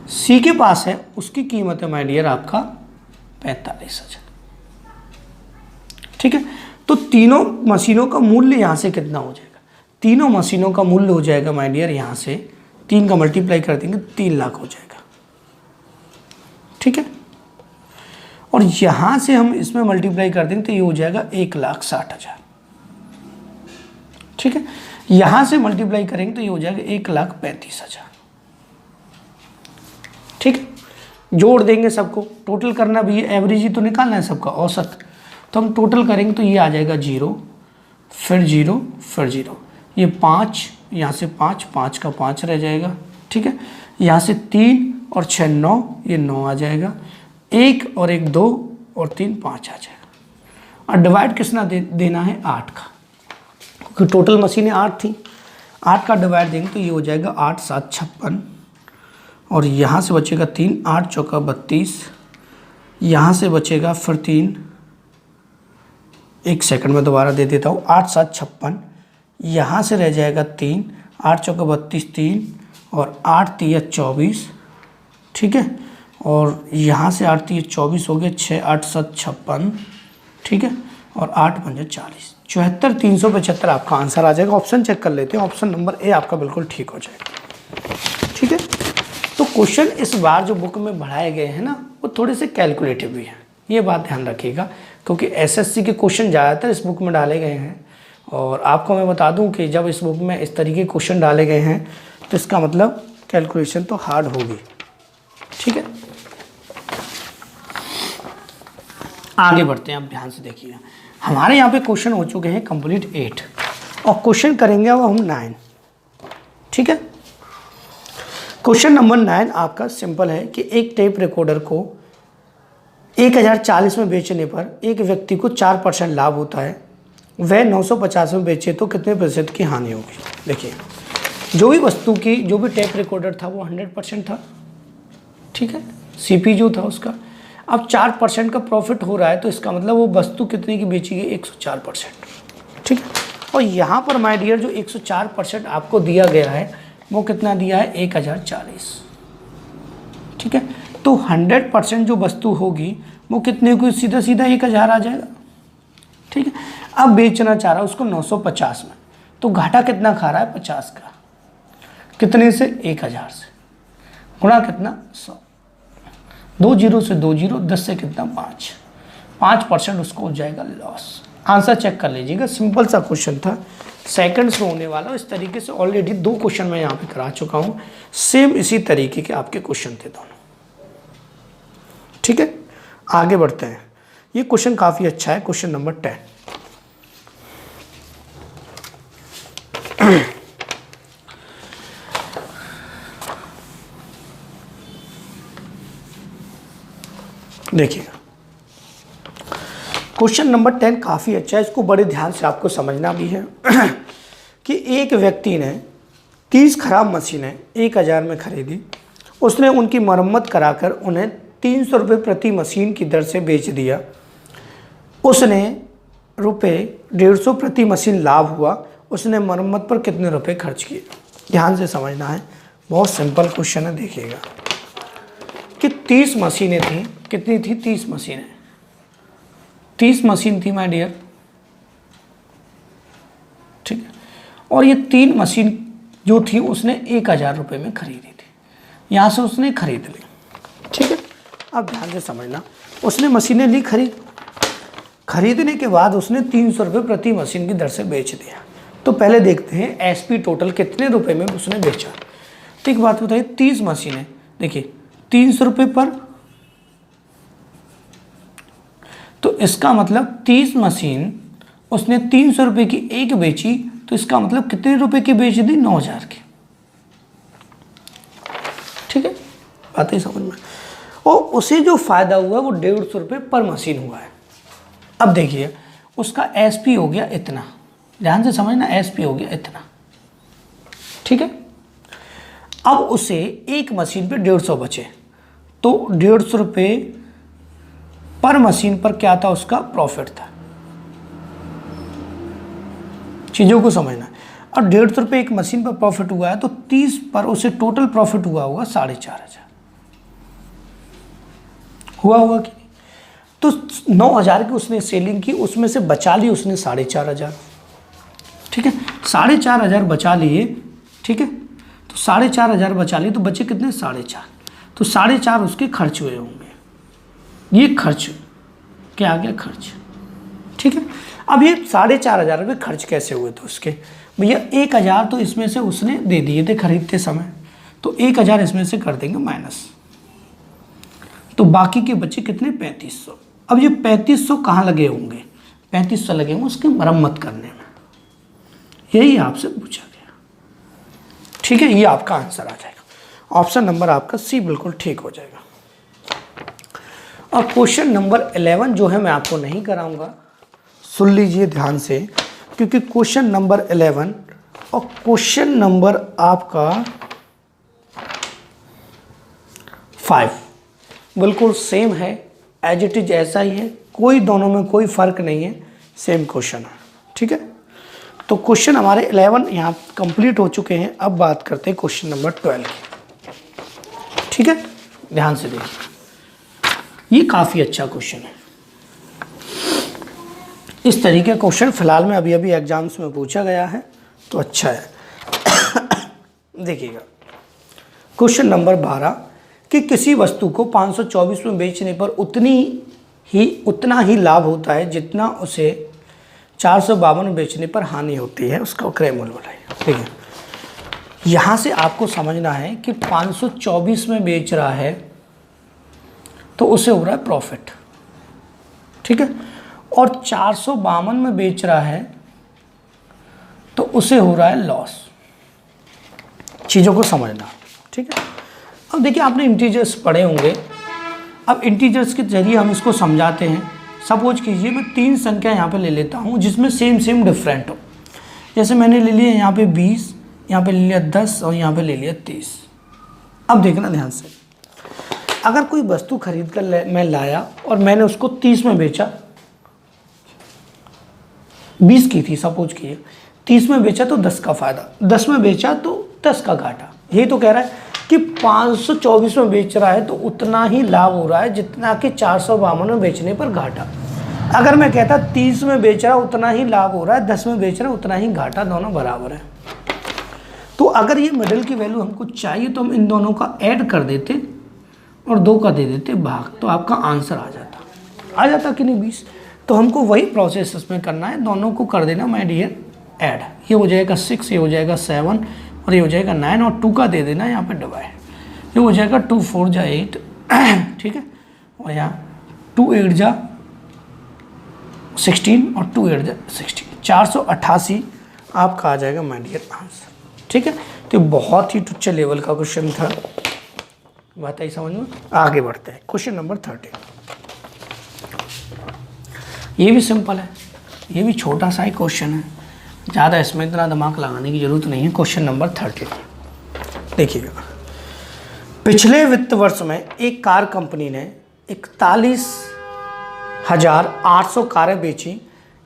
सी के पास है उसकी कीमत है माय डियर आपका 45,000, ठीक है। तो तीनों मशीनों का मूल्य यहाँ से कितना हो जाएगा, तीनों मशीनों का मूल्य हो जाएगा माय डियर, यहाँ से 3 का मल्टीप्लाई कर देंगे 3 लाख हो जाएगा, ठीक है। और यहाँ से हम इसमें मल्टीप्लाई कर देंगे तो ये हो जाएगा 1,60,000, ठीक है। यहाँ से मल्टीप्लाई करेंगे तो ये हो जाएगा 1,35,000, ठीक है। जोड़ देंगे सबको, टोटल करना भी, एवरेज ही तो निकालना है सबका, औसत। तो हम टोटल करेंगे तो ये आ जाएगा 0, फिर 0, फिर 0, ये 5, यहाँ से 5, 5 का 5 रह जाएगा, ठीक है। यहाँ से 3 और 6 9, ये 9 आ जाएगा। 1 और 1 2 और 3 5 आ जाएगा। और डिवाइड कितना देना है 8 का, क्योंकि टोटल मशीनें 8 थी। 8 का डिवाइड देंगे तो ये हो जाएगा 8 7 56, और यहाँ से बचेगा 3, 8 चौका 32, यहाँ से बचेगा फिर 3, 1 सेकंड में दोबारा दे देता हूँ, 8 7 56, यहाँ से रह जाएगा 3, 8 चौका 32 3, और 8 3 24, ठीक है, और यहाँ से 8 3 24 हो गया, 6 8 7 56, ठीक है, और 8 5 40, 74 375 आपका आंसर आ जाएगा। ऑप्शन चेक कर लेते हैं, ऑप्शन नंबर ए आपका बिल्कुल ठीक हो जाएगा, ठीक है। तो क्वेश्चन इस बार जो बुक में बढ़ाए गए हैं ना, वो थोड़े से कैलकुलेटिव भी हैं, ये बात ध्यान रखिएगा, क्योंकि एसएससी के क्वेश्चन ज़्यादातर इस बुक में डाले गए हैं। और आपको मैं बता दूं कि जब इस बुक में इस तरीके के क्वेश्चन डाले गए हैं तो इसका मतलब कैलकुलेशन तो हार्ड होगी, ठीक है। आगे बढ़ते हैं, आप ध्यान से देखिए। हमारे यहाँ पे क्वेश्चन हो चुके हैं कंप्लीट 8, और क्वेश्चन करेंगे अब हम 9, ठीक है। क्वेश्चन नंबर 9 आपका सिंपल है कि एक टेप रिकॉर्डर को 1040 में बेचने पर एक व्यक्ति को 4% लाभ होता है, वह 950 में बेचे तो कितने प्रतिशत की हानि होगी। देखिए, जो भी वस्तु की, जो भी टेप रिकॉर्डर था वो 100% था, ठीक है, सीपी जो था उसका। अब 4% का प्रॉफिट हो रहा है, तो इसका मतलब वो वस्तु कितने की बेची गई, 104%, ठीक है। और यहाँ पर माय डियर जो 104% आपको दिया गया है वो कितना दिया है, 1040, ठीक है। तो 100% जो वस्तु होगी वो कितने को, सीधा सीधा 1000 आ जाएगा, ठीक है। अब बेचना चाह रहा है उसको 950 में, तो घाटा कितना खा रहा है, 50 का, कितने से, 1000 से, गुणा कितना 100, 2 जीरो से 2 जीरो, 10 से कितना 5% उसको हो जाएगा लॉस। आंसर चेक कर लीजिएगा, सिंपल सा क्वेश्चन था, सेकंड्स में होने वाला। इस तरीके से ऑलरेडी 2 क्वेश्चन मैं यहाँ पे करा चुका हूँ, सेम इसी तरीके के आपके क्वेश्चन थे दोनों, ठीक है। आगे बढ़ते हैं, ये क्वेश्चन काफ़ी अच्छा है, क्वेश्चन नंबर 10। देखिएगा, क्वेश्चन नंबर 10 काफ़ी अच्छा है, इसको बड़े ध्यान से आपको समझना भी है कि एक व्यक्ति ने 30 खराब मशीनें 1000 में खरीदी, उसने उनकी मरम्मत कराकर उन्हें 300 रुपये प्रति मशीन की दर से बेच दिया, उसने रुपये 150 प्रति मशीन लाभ हुआ, उसने मरम्मत पर कितने रुपए खर्च किए। ध्यान से समझना है, बहुत सिंपल क्वेश्चन है। देखिएगा कि 30 मशीनें थी, कितनी थी, 30 मशीनें, 30 मशीन थी माय डियर, ठीक है। और ये 3 मशीन जो थी उसने 1000 रुपये में खरीदी थी, यहाँ से उसने खरीद ली, ठीक है। अब ध्यान से समझना, उसने मशीनें ली खरीदने के बाद उसने 300 रुपये प्रति मशीन की दर से बेच दिया। तो पहले देखते हैं एसपी टोटल कितने रुपए में उसने बेचा। तो एक बात बताइए, 30 मशीनें, देखिए 300 रुपये पर, तो इसका मतलब 30 मशीन उसने 300 रुपये की एक बेची, तो इसका मतलब कितने रुपए की बेच दी, 9000 की, ठीक है, बात ही समझ में। और उसे जो फायदा हुआ वो 150 रुपये पर मशीन हुआ है। अब देखिए उसका एसपी हो गया इतना, ध्यान से समझना, एसपी हो गया इतना, ठीक है। अब उसे एक मशीन पे 150 बचे, तो 150 रुपये पर मशीन पर क्या था, उसका प्रॉफिट था। चीज़ों को समझना। और 150 रुपये एक मशीन पर प्रॉफिट हुआ है, तो 30 पर उसे टोटल प्रॉफिट हुआ होगा 4500 हुआ होगा कि नहीं। तो 9000 की उसने सेलिंग की, उसमें से बचा ली उसने 4500, ठीक है, 4500 बचा लिए, ठीक है। तो 4500 बचा लिए, तो बचे कितने, 4.5, तो 4.5 उसके खर्च हुए होंगे, ये खर्च क्या आ गया, खर्च, ठीक है। अब ये 4500 रुपये खर्च कैसे हुए, तो उसके भैया 1000 तो इसमें से उसने दे दिए थे खरीदते समय, तो 1000 इसमें से कर देंगे माइनस, तो बाकी के बचे कितने, 3500। अब ये 3500 कहाँ लगे होंगे, 3500 लगे होंगे उसकी मरम्मत करने में, यही आपसे पूछा गया, ठीक है, ये आपका आंसर आ जाएगा। ऑप्शन नंबर आपका सी बिल्कुल ठीक हो जाएगा। और क्वेश्चन नंबर 11 जो है मैं आपको नहीं कराऊंगा, सुन लीजिए ध्यान से, क्योंकि क्वेश्चन नंबर 11 और क्वेश्चन नंबर आपका 5 बिल्कुल सेम है, एज इट इज ऐसा ही है, कोई दोनों में कोई फर्क नहीं है, सेम क्वेश्चन है। ठीक है, तो क्वेश्चन हमारे 11 यहाँ कंप्लीट हो चुके हैं। अब बात करते हैं क्वेश्चन नंबर 12 की। ठीक है, ध्यान से देखिए, ये काफ़ी अच्छा क्वेश्चन है। इस तरीके का क्वेश्चन फिलहाल में अभी अभी एग्जाम्स में पूछा गया है, तो अच्छा है। देखिएगा क्वेश्चन नंबर 12 कि किसी वस्तु को 524 में बेचने पर उतना ही लाभ होता है जितना उसे 452 में बेचने पर हानि होती है, उसका क्रय मूल्य बताइए। ठीक है, यहाँ से आपको समझना है कि 524 में बेच रहा है तो उसे हो रहा है प्रॉफिट। ठीक है, और 452 में बेच रहा है तो उसे हो रहा है लॉस। चीज़ों को समझना। ठीक है, अब देखिए आपने इंटीजर्स पढ़े होंगे, अब इंटीजर्स के जरिए हम इसको समझाते हैं। सपोज कीजिए मैं 3 संख्या यहाँ पे ले लेता हूँ जिसमें सेम डिफरेंट हो। जैसे मैंने ले लिया यहाँ पे 20, यहाँ पे ले लिया 10 और यहाँ पे ले लिया 30। अब देखना ध्यान से, अगर कोई वस्तु खरीद कर मैं लाया और मैंने उसको 30 में बेचा, 20 की थी सपोज कीजिए, 30 में बेचा तो 10 का फायदा, 10 में बेचा तो 10 का घाटा। यही तो कह रहा है कि 524 में बेच रहा है तो उतना ही लाभ हो रहा है जितना कि 452 में बेचने पर घाटा। अगर मैं कहता 30 में बेच रहा उतना ही लाभ हो रहा है, 10 में बेच रहा उतना ही घाटा, दोनों बराबर है। तो अगर ये मिडिल की वैल्यू हमको चाहिए तो हम इन दोनों का ऐड कर देते और 2 का दे देते भाग, तो आपका आंसर आ जाता कि नहीं 20। तो हमको वही प्रोसेस इसमें करना है, दोनों को कर देना माय डियर ऐड। ये हो जाएगा 6, ये हो जाएगा 7 और ये हो जाएगा 9 और 2 का दे देना यहाँ पे डिवाइड। ये हो जाएगा 2 4 जा 8। ठीक है, और यहाँ 2 8 जा 16 और 2 8 जा 16, 488 आपका आ जाएगा माय डियर आंसर। ठीक है, तो बहुत ही तुच्छ लेवल का क्वेश्चन था, बात आई समझ में। आगे बढ़ते हैं क्वेश्चन नंबर 13। ये भी सिंपल है, ये भी छोटा सा ही क्वेश्चन है, ज़्यादा इसमें इतना दिमाग लगाने की जरूरत नहीं है। क्वेश्चन नंबर 13 देखिएगा, पिछले वित्त वर्ष में एक कार कंपनी ने 41,800 कारें बेची।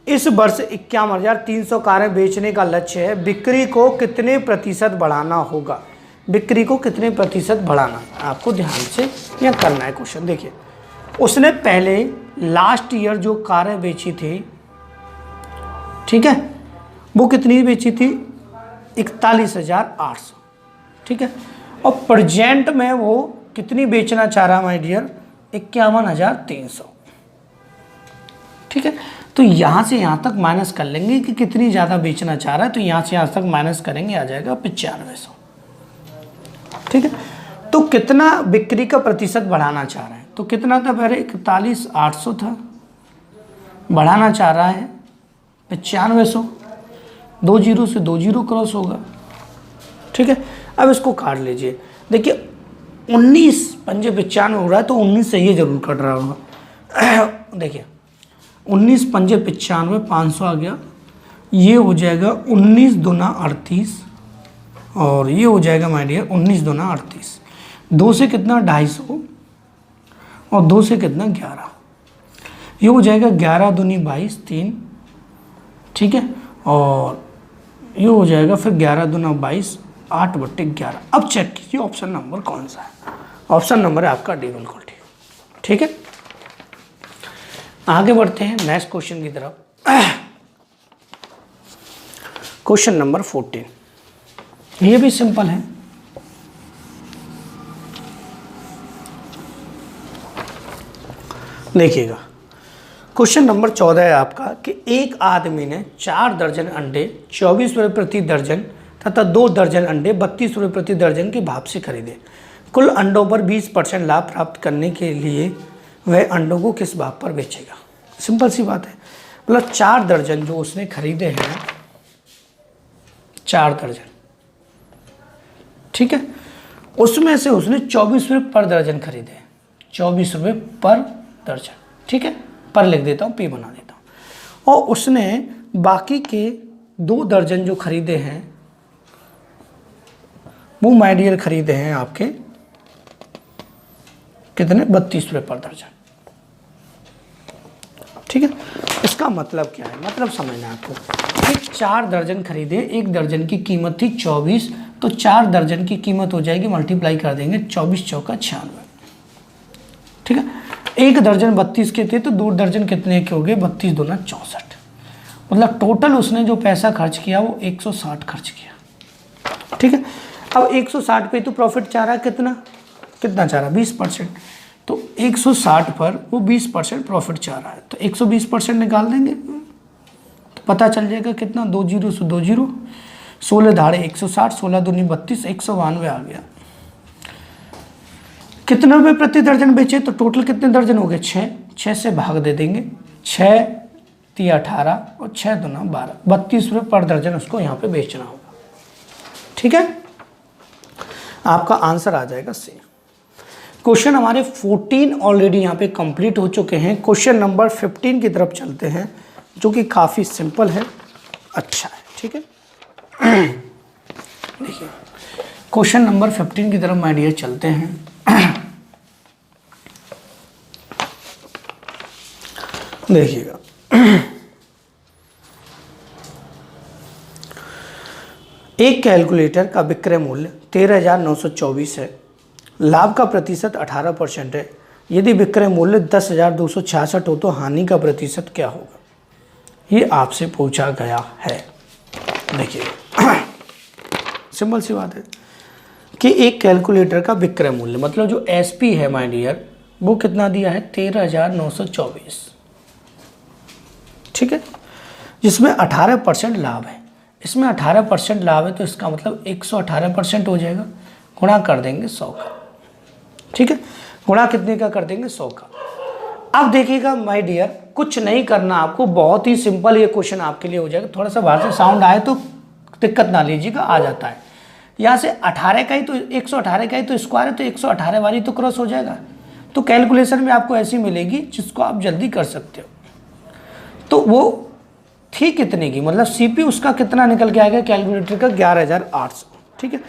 इस वर्ष 51,300 कारें बेचने का लक्ष्य है। बिक्री को कितने प्रतिशत बढ़ाना होगा? बिक्री को कितने प्रतिशत बढ़ाना आपको ध्यान से यह करना है क्वेश्चन। देखिए, उसने पहले लास्ट ईयर जो कारें बेची थी, ठीक है, वो कितनी बेची थी? 41,800। ठीक है, और प्रेजेंट में वो कितनी बेचना चाह रहा माय डियर? 51,300। ठीक है, तो यहाँ से यहाँ तक माइनस कर लेंगे कि कितनी ज़्यादा बेचना चाह रहा है, तो यहाँ से यहाँ तक माइनस करेंगे, आ जाएगा 9500। ठीक है, तो कितना बिक्री का प्रतिशत बढ़ाना चाह रहे हैं? तो कितना था पहले? 41,800 था, बढ़ाना चाह रहा है 9500। 2 जीरो से 2 जीरो क्रॉस होगा। ठीक है, अब इसको काट लीजिए। देखिए 19 पंजे 95 हो रहा है, तो 19 से ये जरूर कट रहा होगा। देखिए 19 पंजे 95, 500 आ गया, ये हो जाएगा 19 दूना 38 और ये हो जाएगा माय डियर 19 दूना 38। 2 से कितना? 250 और 2 से कितना? 11। ये हो जाएगा 11 दूनी 22, 3। ठीक है, और ये हो जाएगा फिर 11 दूना 22, 8/11। अब चेक कीजिए ऑप्शन नंबर कौन सा है। ऑप्शन नंबर है आपका डी बिल्कुल ठीक। ठीक है, आगे बढ़ते हैं नेक्स्ट क्वेश्चन की तरफ। क्वेश्चन नंबर 14, ये भी सिंपल है। देखिएगा क्वेश्चन नंबर 14 है आपका कि एक आदमी ने 4 दर्जन अंडे 24 रुपये प्रति दर्जन तथा 2 दर्जन अंडे 32 रुपये प्रति दर्जन के भाव से खरीदे। कुल अंडों पर 20% लाभ प्राप्त करने के लिए वह अंडों को किस भाव पर बेचेगा? सिंपल सी बात है, मतलब 4 दर्जन जो उसने खरीदे हैं, 4 दर्जन, ठीक है, उसमें से उसने 24 रुपये पर दर्जन खरीदे, 24 रुपये पर दर्जन, ठीक है, पर लिख देता हूँ, P बना देता हूँ। और उसने बाकी के 2 दर्जन जो खरीदे हैं वो माय डियर खरीदे हैं आपके कितने, 32 रुपये पर दर्जन, ठीक है। इसका मतलब क्या है, मतलब समझना आपको, कि 4 दर्जन खरीदे, 1 दर्जन की कीमत थी 24, तो 4 दर्जन की कीमत हो जाएगी, मल्टीप्लाई कर देंगे, 24 चौका 96, ठीक है। 1 दर्जन 32 के थे तो 2 दर्जन कितने के हो गए, 32 दूना 64, मतलब टोटल उसने जो पैसा खर्च किया वो 160 खर्च किया, ठीक है। अब 160 पे तो प्रॉफिट चाह रहा है कितना चाह रहा है, 20%, तो 160 पर वो 20% प्रॉफिट चाह रहा है, तो 120% निकाल देंगे तो पता चल जाएगा कितना, 2 जीरो से 2 जीरो, 16 धाड़े 160, 16 दूनी 32, 192 आ गया। कितने रुपये प्रति दर्जन बेचे, तो टोटल कितने दर्जन हो गए, 6 से भाग दे देंगे, 6 3 18 और 6 दूना 12, 32 रुपये पर दर्जन उसको यहाँ पे बेचना होगा, ठीक है। आपका आंसर आ जाएगा सी। क्वेश्चन हमारे 14 ऑलरेडी यहाँ पे कंप्लीट हो चुके हैं। क्वेश्चन नंबर 15 की तरफ चलते हैं, जो कि काफ़ी सिंपल है, अच्छा है, ठीक है। देखिए क्वेश्चन नंबर 15 की तरफ माय डियर चलते हैं। देखिएगा, एक कैलकुलेटर का विक्रय मूल्य 13,924 है, लाभ का प्रतिशत 18% है। यदि विक्रय मूल्य 10,266 हो तो हानि का प्रतिशत क्या होगा, ये आपसे पूछा गया है। देखिए सिंपल सी बात है कि एक कैलकुलेटर का विक्रय मूल्य, मतलब जो एसपी है माय डियर, वो कितना दिया है, 13,924, ठीक है, जिसमें 18% लाभ है। इसमें 18% लाभ है तो इसका मतलब 118% हो जाएगा, गुणा कर देंगे 100 का, ठीक है, गुणा कितने का कर देंगे, 100 का। अब देखिएगा माय डियर, कुछ नहीं करना आपको, बहुत ही सिंपल ये क्वेश्चन आपके लिए हो जाएगा। थोड़ा सा बाहर से साउंड आए तो दिक्कत ना लीजिएगा, आ जाता है। यहाँ से 18 का ही तो 118 का ही तो स्क्वायर है, तो 118 वाली तो क्रॉस हो जाएगा। तो कैलकुलेशन में आपको ऐसी मिलेगी जिसको आप जल्दी कर सकते हो। तो वो थी कितने की, मतलब सीपी उसका कितना निकल के आएगा कैलकुलेटर का, 11,800, ठीक है।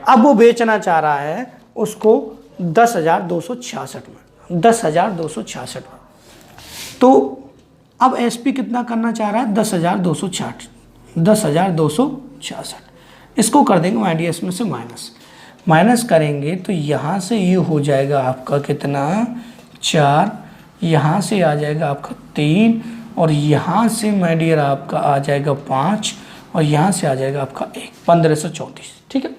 अब वो बेचना चाह रहा है उसको 10,266 में, 10,266 में। तो अब एसपी कितना करना चाह रहा है, 10,266, 10,266। इसको कर देंगे माय डियर इसमें से माइनस करेंगे तो यहाँ से ये हो जाएगा आपका कितना, 4, यहाँ से आ जाएगा आपका 3, और यहाँ से माय डियर आपका आ जाएगा 5, और यहाँ से आ जाएगा आपका 1, 1534, ठीक है।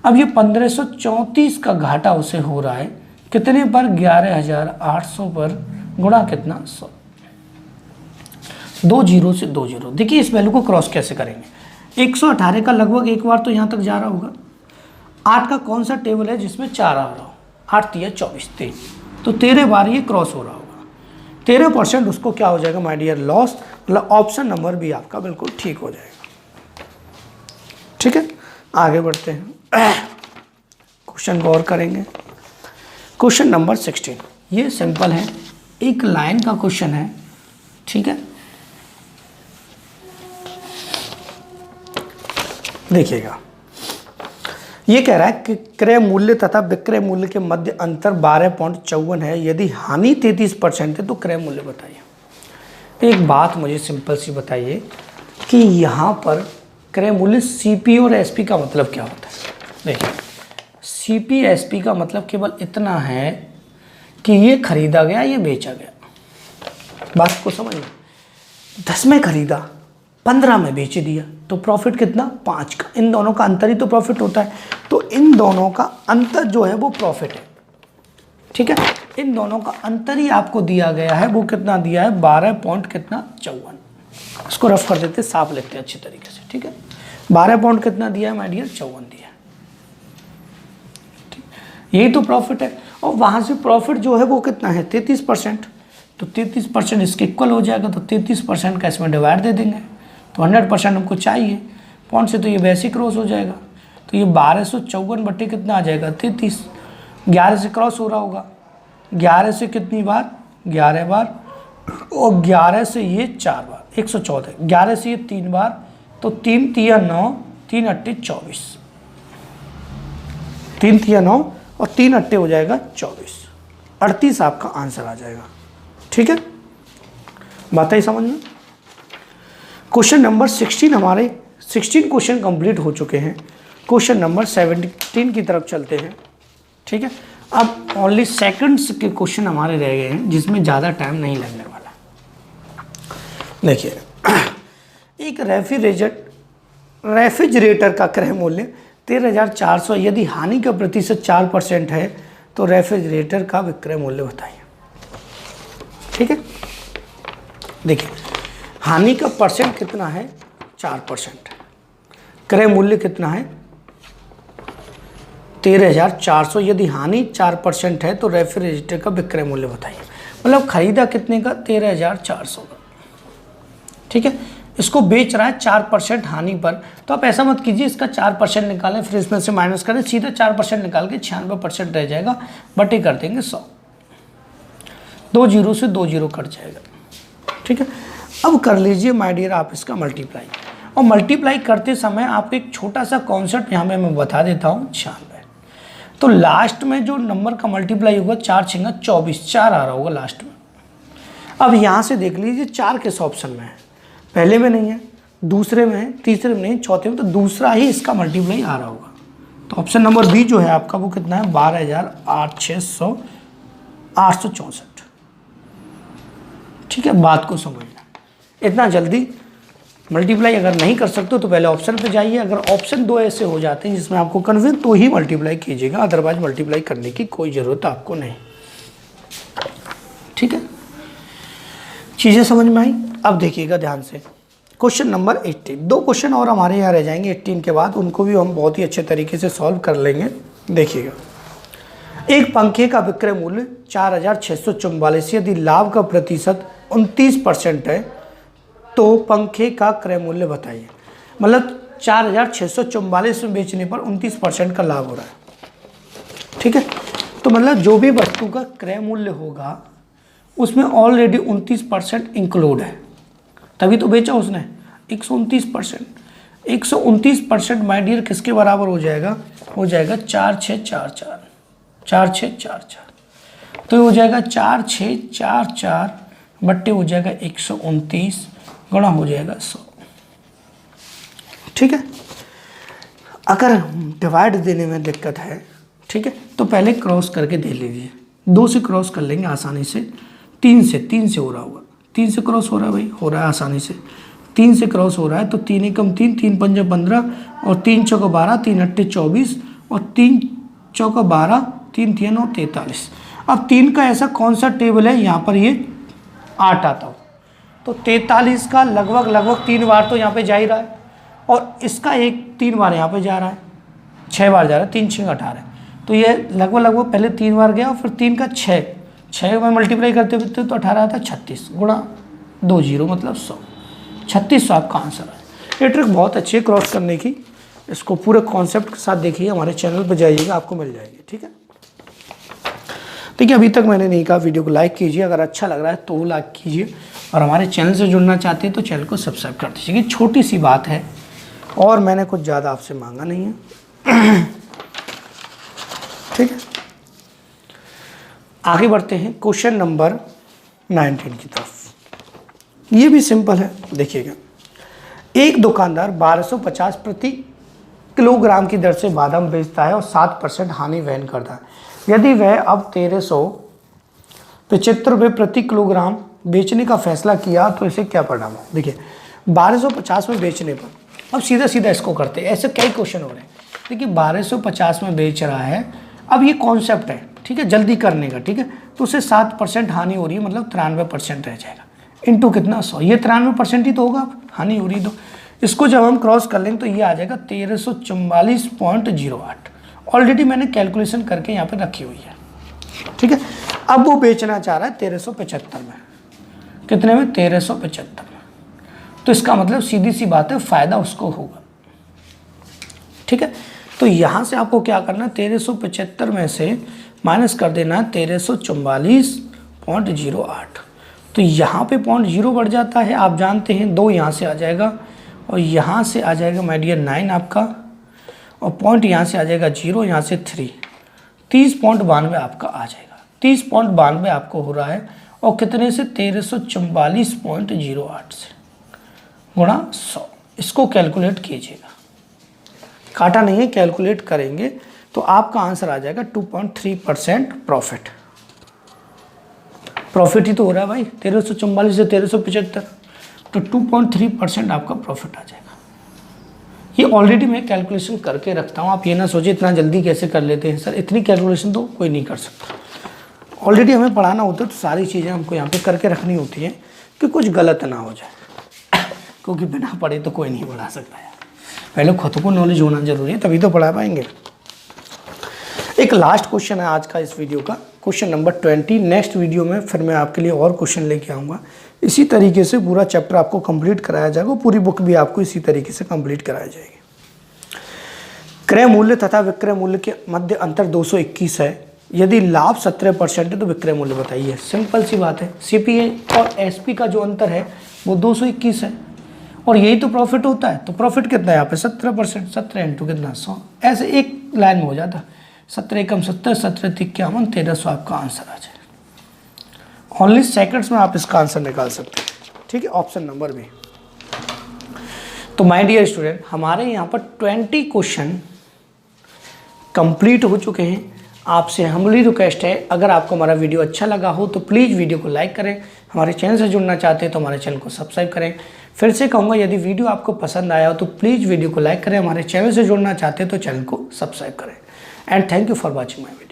अब ये 1534 का घाटा उसे हो रहा है कितने पर, 11,800 पर, गुणा कितना, 100, 2 जीरो से 2 जीरो। देखिए इस वैल्यू को क्रॉस कैसे करेंगे, 118 का लगभग एक बार तो यहाँ तक जा रहा होगा। 8 का कौन सा टेबल है जिसमें 4 आ रहा हो, 8 3 24, 3, तो 13 बार ये क्रॉस हो रहा होगा। 13% उसको क्या हो जाएगा माय डियर, लॉस, मतलब ऑप्शन नंबर भी आपका बिल्कुल ठीक हो जाएगा, ठीक है। आगे बढ़ते हैं, क्वेश्चन गौर करेंगे। क्वेश्चन नंबर 16, ये सिंपल है, एक लाइन का क्वेश्चन है, ठीक है। देखिएगा, ये कह रहा है कि क्रय मूल्य तथा विक्रय मूल्य के मध्य अंतर 12.54 है। यदि हानि 33% है तो क्रय मूल्य बताइए। एक बात मुझे सिंपल सी बताइए कि यहाँ पर क्रय मूल्य सीपी और एसपी का मतलब क्या होता है। देखिए सीपी एसपी का मतलब केवल इतना है कि ये खरीदा गया, ये बेचा गया, बात को समझिए। 10 में खरीदा, 15 में बेच दिया, तो प्रॉफिट कितना, 5 का। इन दोनों का अंतर ही तो प्रॉफिट होता है, तो इन दोनों का अंतर जो है वो प्रॉफिट है, ठीक है। इन दोनों का अंतर ही आपको दिया गया है, वो कितना दिया है, 12.54। इसको रफ कर देते, साफ लिखते हैं अच्छी तरीके से, ठीक है। 12 पॉइंट कितना दिया है माय डियर, 54 दिया है, ठीक, यही तो प्रॉफिट है। और वहाँ से प्रॉफिट जो है वो कितना है, 33%, तो 33% इसके इक्वल हो जाएगा, तो 33% का इसमें डिवाइड दे देंगे, तो 100% हमको चाहिए। पॉइंट से तो ये वैसे ही क्रॉस हो जाएगा, तो ये 1254 बटे कितना आ जाएगा 33। 11 से क्रॉस हो रहा होगा, 11 से कितनी बार 11 बार, और 11 से ये 4 बार 114, 11 से ये 3 बार, तो 3 तिया 9, 3 अट्टे 24, 3 तिया 9 और 3 अट्टे हो जाएगा 24, 38 आपका आंसर आ जाएगा। ठीक है, बात आई समझ में। क्वेश्चन नंबर 16 हमारे 16 क्वेश्चन कंप्लीट हो चुके हैं। क्वेश्चन नंबर 17 की तरफ चलते हैं। ठीक है, अब ओनली सेकंड्स के क्वेश्चन हमारे रह गए हैं जिसमें ज़्यादा टाइम नहीं लगने वाला। देखिए, एक रेफ्रिजरेटर का क्रय मूल्य 13,400, यदि हानि का प्रतिशत 4% है तो रेफ्रिजरेटर का विक्रय मूल्य बताइए। ठीक है, देखिए हानि का परसेंट कितना है 4%, क्रय मूल्य कितना है 13,400, यदि हानि 4% है तो रेफ्रिजरेटर का विक्रय मूल्य बताइए। मतलब खरीदा कितने का 13,400 का। ठीक है, इसको बेच रहा है 4% हानि पर, तो आप ऐसा मत कीजिए इसका 4% निकालें फिर इसमें से माइनस करें, सीधा 4% निकाल के 96% रह जाएगा, बटे कर देंगे 100, 2 जीरो से 2 जीरो कट जाएगा। ठीक है, अब कर लीजिए माय डियर आप इसका मल्टीप्लाई, और मल्टीप्लाई करते समय आपको एक छोटा सा कॉन्सेप्ट यहाँ पे मैं बता देता हूँ 96। तो लास्ट में जो नंबर का मल्टीप्लाई होगा 4 छिंगा 24, 4 आ रहा होगा लास्ट में। अब यहाँ से देख लीजिए 4 किस ऑप्शन में है, पहले में नहीं है, दूसरे में है, तीसरे में नहीं, चौथे में, तो दूसरा ही इसका मल्टीप्लाई आ रहा होगा। तो ऑप्शन नंबर बी जो है आपका वो कितना है 12,864। ठीक है, बात को समझना, इतना जल्दी मल्टीप्लाई अगर नहीं कर सकते तो पहले ऑप्शन पे जाइए, अगर ऑप्शन 2 ऐसे हो जाते हैं जिसमें आपको कन्विंस तो ही मल्टीप्लाई कीजिएगा, अदरवाइज मल्टीप्लाई करने की कोई ज़रूरत आपको नहीं। ठीक है, चीज़ें समझ में आई। अब देखिएगा ध्यान से क्वेश्चन नंबर 18, 2 क्वेश्चन और हमारे यहाँ रह जाएंगे 18 के बाद, उनको भी हम बहुत ही अच्छे तरीके से सॉल्व कर लेंगे। देखिएगा, एक पंखे का विक्रय मूल्य 4,644, यदि लाभ का प्रतिशत 29% है तो पंखे का क्रय मूल्य बताइए। मतलब 4,644 में बेचने पर 29% का लाभ हो रहा है। ठीक है, तो मतलब जो भी वस्तु का क्रय मूल्य होगा उसमें ऑलरेडी 29% इंक्लूड है, तभी तो बेचा उसने 129%। 129% माय डियर किसके बराबर हो जाएगा 4644, 4644, तो हो जाएगा 4644 बट्टे हो जाएगा 129 गुणा हो जाएगा 100। ठीक है, अगर डिवाइड देने में दिक्कत है, ठीक है, तो पहले क्रॉस करके दे लीजिए, 2 से क्रॉस कर लेंगे आसानी से, 3 से हो रहा होगा, 3 से क्रॉस हो रहा है भाई, हो रहा है आसानी से, 3 से क्रॉस हो रहा है, तो 3 एकम 3, 3 पंजा 15 और 3 चौका 12, 3 अट्टे 24 और 3 चौका 12, 3 तिया 9 43। अब 3 का ऐसा कौन सा टेबल है यहाँ पर ये 8 आता हो, तो 43 का लगभग 3 बार तो यहाँ पे जा ही रहा है, और इसका 3 बार यहाँ पे जा रहा है, 6 बार जा रहा है, 3 6 18, तो ये लगभग पहले 3 बार गया और फिर 3 का 6 में मल्टीप्लाई करते हुए तो 18 आता है 36 गुणा 2 जीरो मतलब 100, 3600 आपका आंसर है। ये ट्रिक बहुत अच्छी है क्रॉस करने की, इसको पूरे कॉन्सेप्ट के साथ देखिए, हमारे चैनल पर जाइएगा आपको मिल जाएगी। ठीक है, देखिए अभी तक मैंने नहीं कहा वीडियो को लाइक कीजिए, अगर अच्छा लग रहा है तो लाइक कीजिए, और हमारे चैनल से जुड़ना चाहते हैं तो चैनल को सब्सक्राइब कर दीजिए। छोटी सी बात है और मैंने कुछ ज़्यादा आपसे मांगा नहीं है। ठीक है, आगे बढ़ते हैं क्वेश्चन नंबर 19 की तरफ। ये भी सिंपल है, देखिएगा, एक दुकानदार 1250 प्रति किलोग्राम की दर से बादाम बेचता है और 7% हानि वहन करता है। यदि वह अब 1375 रुपये प्रति किलोग्राम बेचने का फैसला किया तो इसे क्या परिणाम हो। देखिए 1250 में बेचने पर, अब सीधा इसको करते हैं, ऐसे कई क्वेश्चन हो रहे हैं। देखिए 1250 में बेच रहा है, अब ये कॉन्सेप्ट है, ठीक है, जल्दी करने का, ठीक है, तो उसे 7% हानि हो रही है, मतलब 93% रह जाएगा, इंटू कितना 100, ये 93% ही तो होगा, हानि हो रही तो इसको जब हम क्रॉस कर लेंगे तो ये आ जाएगा 1344.08। ऑलरेडी मैंने कैलकुलेशन करके यहाँ पे रखी हुई है। ठीक है, अब वो बेचना चाह रहा है 1375 में, कितने में 1375 में, तो इसका मतलब सीधी सी बात है फ़ायदा उसको होगा। ठीक है, तो यहाँ से आपको क्या करना, 1375 में से माइनस कर देना 1344.08। तो यहाँ पे 0.0 बढ़ जाता है, आप जानते हैं 2 यहाँ से आ जाएगा और यहाँ से आ जाएगा माय डियर 9 आपका, और पॉइंट यहाँ से आ जाएगा 0, यहाँ से 3, 30.92 आपका आ जाएगा। 30.92 आपको हो रहा है, और कितने से 1344.08 से गुणा 100। इसको कैलकुलेट कीजिएगा, काटा नहीं है, कैलकुलेट करेंगे तो आपका आंसर आ जाएगा 2.3% प्रॉफिट। प्रॉफिट ही तो हो रहा है भाई, 1344 से 1375, तो 2.3% आपका प्रॉफिट आ जाएगा। ये ऑलरेडी मैं कैलकुलेशन करके रखता हूँ, आप ये ना सोचिए इतना जल्दी कैसे कर लेते हैं सर, इतनी कैलकुलेशन तो कोई नहीं कर सकता। ऑलरेडी हमें पढ़ाना होता है तो सारी चीज़ें हमको यहाँ पे करके रखनी होती हैं कि कुछ गलत ना हो जाए, क्योंकि बिना पढ़े तो कोई नहीं पढ़ा सकता यार। पहले खुद को नॉलेज होना जरूरी है, तभी तो पढ़ा पाएंगे। एक लास्ट क्वेश्चन है आज का इस वीडियो का, क्वेश्चन नंबर 20। नेक्स्ट वीडियो में फिर मैं आपके लिए और क्वेश्चन लेके आऊँगा। इसी तरीके से पूरा चैप्टर आपको कंप्लीट कराया जाएगा, पूरी बुक भी आपको इसी तरीके से कंप्लीट कराई जाएगी। क्रय मूल्य तथा विक्रय मूल्य के मध्य अंतर 221 है। यदि लाभ 17% है तो विक्रय मूल्य बताइए। सिंपल सी बात है, सीपीए और एसपी का जो अंतर है वो 221 है, और यही तो प्रॉफिट होता है। तो प्रॉफिट कितना है यहाँ पे 17%, 17 इंटू कितना 100, ऐसे एक लाइन में हो जाता। 17 एकम 70, 17 51, 1300 आपका आंसर आ जाए। ओनली सेकंड्स में आप इसका आंसर निकाल सकते हैं, ठीक है। Option number B. तो माय डियर स्टूडेंट, हमारे यहाँ पर 20 क्वेश्चन कंप्लीट हो चुके हैं। आपसे हम्बली रिक्वेस्ट है, अगर आपको हमारा वीडियो अच्छा लगा हो तो प्लीज़ वीडियो को लाइक करें। हमारे चैनल से जुड़ना चाहते हैं तो हमारे चैनल को सब्सक्राइब करें। फिर से कहूँगा, यदि वीडियो आपको पसंद आया हो तो प्लीज़ वीडियो को लाइक करें। हमारे चैनल से जुड़ना चाहते हैं तो चैनल को सब्सक्राइब करें। And thank you for watching my video.